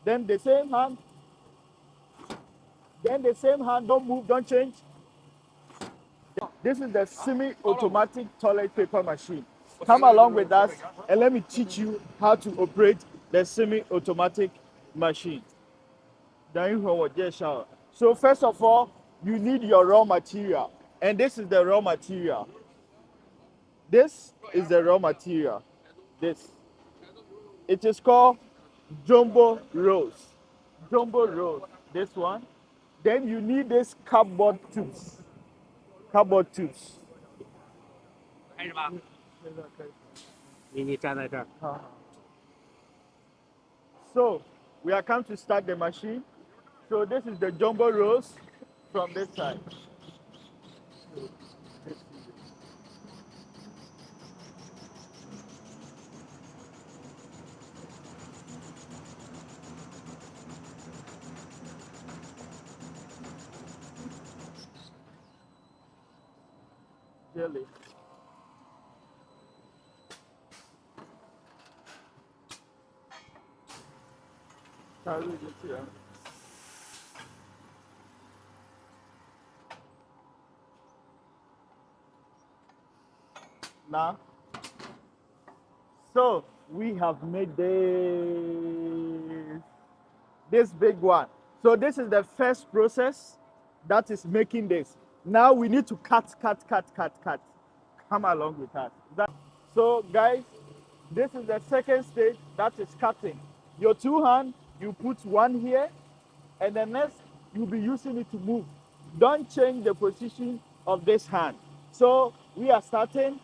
Then the same hand. Then the same hand, don't move, don't change. This is the semi-automatic toilet paper machine. Come along with us and let me teach you how to operate the semi-automatic machine. So first of all, you need your raw material. And this is the raw material. This is the raw material. This. It is called jumbo rolls. Jumbo rolls. This one. Then you need this cardboard tubes. Cardboard tubes. 开始吧。你站在这儿。So we are come to start the machine. So this is the jumbo rolls from this side. Jelly. Now, so we have made this big one. So this is the first process that is making this. Now we need to cut. Come along with us. So guys, this is the second stage, that is cutting. Your two hands, you put one here, and the next you'll be using it to move. Don't change the position of this hand. So we are starting.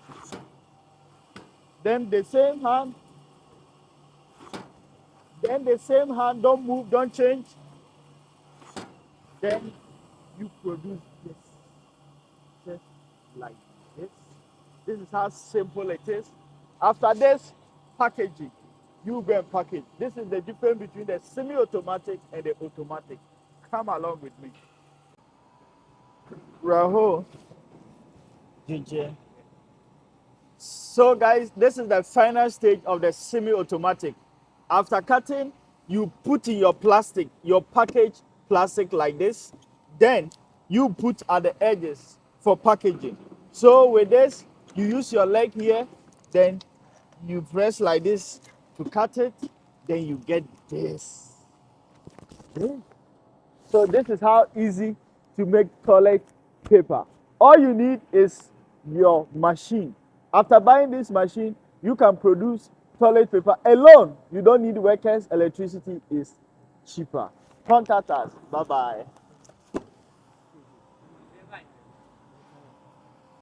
Then the same hand. Then the same hand, don't move, don't change. Then you produce this. Just like this. This is how simple it is. After this, packaging. You go and package. This is the difference between the semi-automatic and the automatic. Come along with me. Rahul. GJ. So guys, this is the final stage of the semi-automatic. After cutting, you put in your plastic, your package plastic like this. Then you put at the edges for packaging. So with this, you use your leg here, then you press like this to cut it, then you get this. So this is how easy to make toilet paper. All you need is your machine. After buying this machine, you can produce toilet paper alone. You don't need workers. Electricity is cheaper. Contact us. Bye-bye.